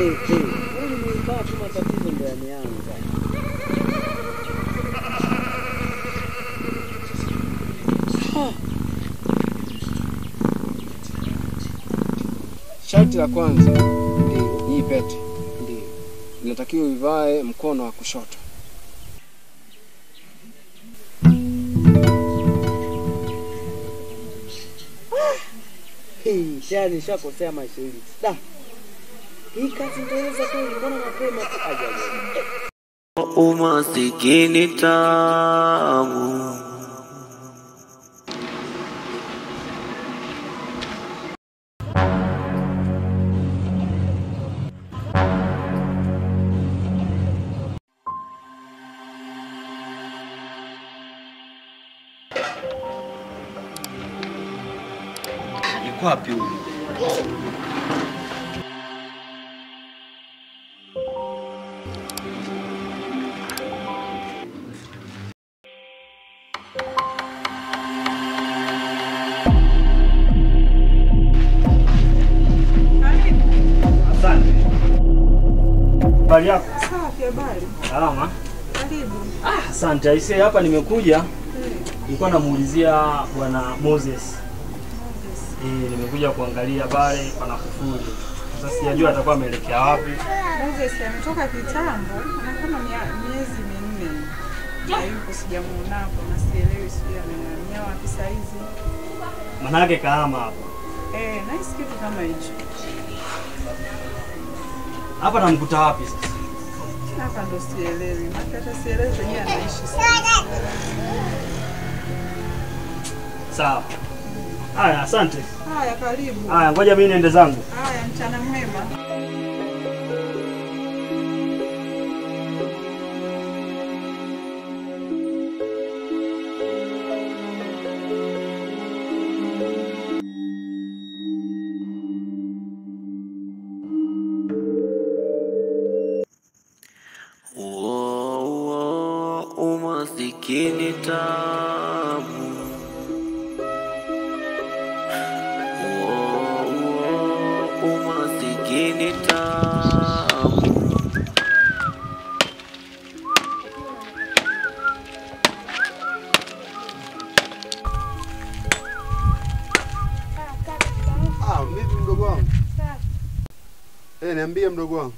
Nimekaa tu matatizo ndio yameanza. Sharti la kwanza ndio hii pete. Ndio. Inatakiwa uivae mkono wa kushoto. Shani shakosea mashairi. Da. Hii kazi nitaweza kweli, mbona mapema tu ajabu. Umasikini tamu. Yuko wapi huyu? Habari yako? Safi, habari. Salama. Karibu. Asante. Aisee, hapa nimekuja. Nilikuwa namuulizia bwana Moses. Nimekuja kuangalia pale pana kufuri. Sasa sijajua atakuwa ameelekea wapi. Moses ametoka kitambo, na kama miezi minne. Hayuko, sijamuona hapo, na sielewi sijui amenamia wapi saa hizi. Manake kahama hapo. Nice kitu kama hicho. Hapa namkuta wapi sasa? Hapa ndo sielewi. Hata sielewi yeye anaishi sasa. Sawa. Haya, asante. Haya, karibu. Haya, ngoja mimi niende zangu. Haya, mchana mwema. Umasikini tamu. Umasikini tamu. Vipi mdogo wangu? Niambie mdogo wangu.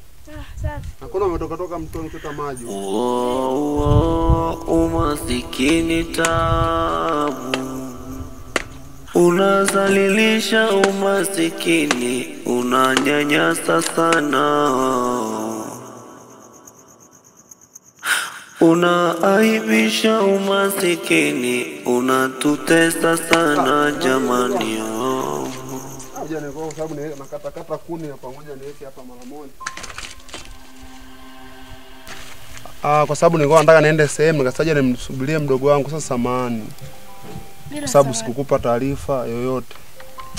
Safi. Hakuna umetoka mtoni kuchota maji. Umasikini tamu. Unazalilisha umasikini, unanyanyasa sana. Unaaibisha umasikini, unatutesa sana jamani. Ngoja kwa sababu nakata kuni hapa, ngoja niweke hapa mara moja. Kwa sababu nilikuwa nataka niende sehemu, nikasaja nimsubirie mdogo wangu sasa samani. Kwa sababu sikukupa taarifa yoyote.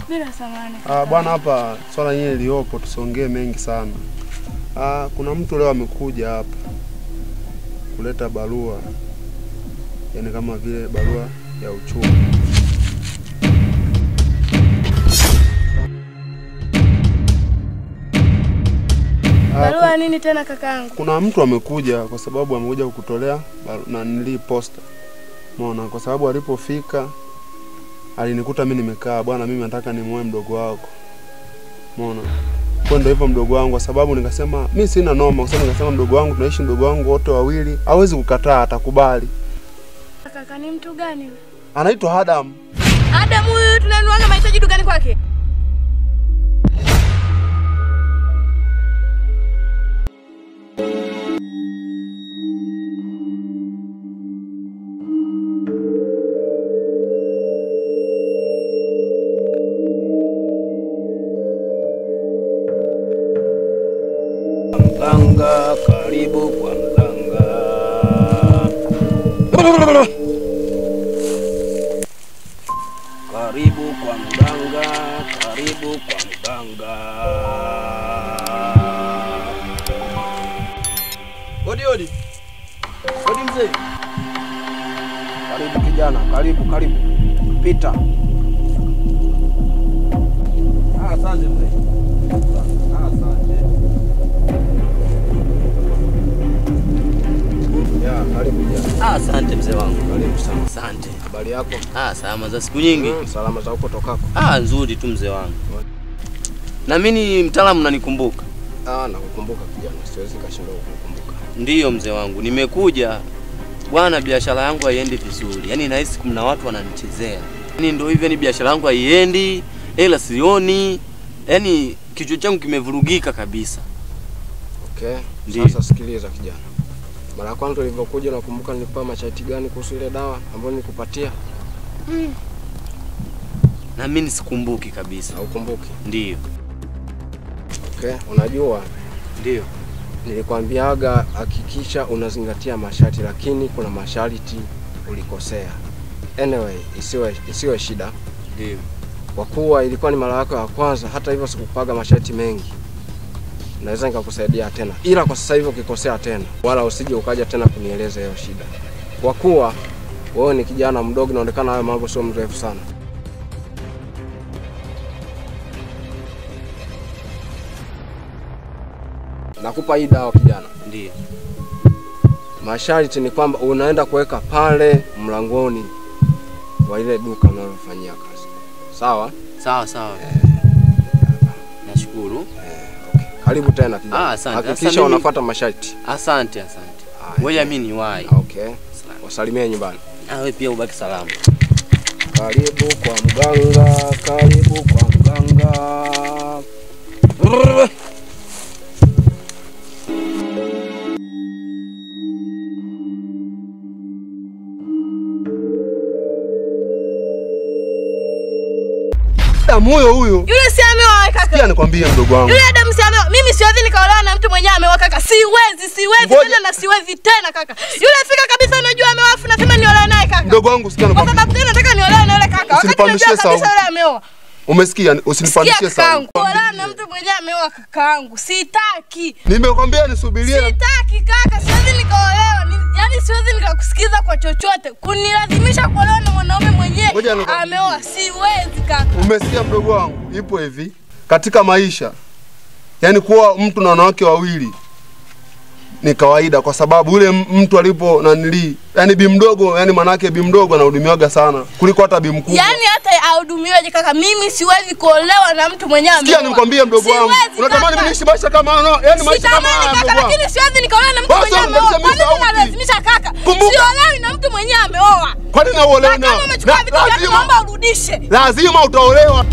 Bila samani. Bwana, hapa swala yenyewe liopo, tusongee mengi sana. Kuna mtu leo amekuja hapa kuleta barua. Yaani kama vile barua ya uchumi. Barua nini tena kakaangu? Kuna mtu amekuja kwa sababu amekuja kukutolea na nili posta. Umeona, kwa sababu alipofika alinikuta mimi nimekaa, bwana mimi nataka nimuoe mdogo wako. Umeona? Kwa ndio hivyo mdogo wangu, kwa sababu nikasema mimi sina noma, kwa sababu nikasema mdogo wangu tunaishi mdogo wangu wote wawili, hawezi kukataa, atakubali. Kaka ni mtu gani? Anaitwa Adam. Adam huyu tunanuaga mahitaji dukani kwake. Mganga, karibu kwa mganga. Karibu kwa mganga, karibu kwa mganga. Odi odi. Odi mzee. Karibu kijana, karibu. Pita. Asante mzee. Asante. yako? Salama za siku nyingi. Salama za huko tokako. Nzuri tu mzee wangu. Na mimi mtaalamu unanikumbuka? Nakukumbuka kijana, siwezi kashindwa kukumbuka. Ndiyo mzee wangu, nimekuja. Bwana, biashara yangu haiendi vizuri. Yaani nahisi kuna watu wananichezea. Yaani ndio hivyo, ni biashara yangu haiendi, hela sioni. Yaani kichwa changu kimevurugika kabisa. Okay. Sasa sikiliza kijana. Mara ya kwanza ulivyokuja nakumbuka nilikupa masharti gani kuhusu ile dawa ambayo nilikupatia? Na mimi sikumbuki kabisa. Haukumbuki? Ndiyo. Okay, unajua? Ndiyo. Nilikwambiaga hakikisha unazingatia masharti, lakini kuna masharti ulikosea. Anyway, isiwe shida. Ndiyo. Kwa kuwa ilikuwa ni mara yako ya kwanza, hata hivyo sikupaga masharti mengi. Naweza nikakusaidia tena. Ila kwa sasa hivi ukikosea tena, wala usije ukaja tena kunieleza hiyo shida. Kwa kuwa wewe ni kijana mdogo, inaonekana hayo mambo sio mrefu sana. Nakupa hii dawa kijana. Ndiyo. Masharti ni kwamba unaenda kuweka pale mlangoni wa ile duka unalofanyia kazi. Sawa? Sawa. Nashukuru. Okay. Karibu tena kijana. Asante. Hakikisha unafuata masharti. Asante. Ngoja mimi niwahi. Okay. Wasalimie nyumbani. Wewe pia ubaki salama. Karibu kwa mganga, karibu kwa mganga. Moyo huyo. Yule si ameoa kaka. Sikia nikwambie mdogo wangu. Yule Adam si ameoa. Mimi siwezi nikaolewa na mtu mwenyewe ameoa kaka. Siwezi tena na siwezi tena kaka. Yule fika kabisa unajua ameoa afu nasema niolewe naye kaka. Mdogo wangu sikia nikwambie. Kwa sababu tena nataka niolewe na yule kaka. Usinipandishie sauti. Yule ameoa. Umesikia? Usinipandishie sauti. Kuolewa na mtu mwenyewe ameoa kakaangu. Sitaki. Nimekwambia nisubirie. Sitaki kaka. Siwezi nikaolewa. Yaani siwezi nikakusikiza kwa chochote. Kunilazimisha kuolewa na mwanaume mwenyewe ameoa. Siwezi kaka. Umesikia mdogo wangu? Ipo hivi. Katika maisha, yani kuwa mtu na wanawake wawili ni kawaida, kwa sababu yule mtu alipo nanili, yani bi mdogo, yani manake bi mdogo anahudumiwaga sana kuliko hata bi mkubwa. Yani hata ahudumiwaje kaka, mimi siwezi kuolewa na mtu mwenyewe. Sikia nikwambie mdogo wangu. Unatamani mimi niishi maisha kama hano? Yani maisha kama haya kaka, lakini siwezi nikaolewa na mtu mwenyewe ameoa. Kwa nini unalazimisha kaka? Siolewi na mtu mwenyewe ameoa. Kwa nini uolewe nao? Kama umechukua vitu vyako naomba urudishe. Lazima utaolewa.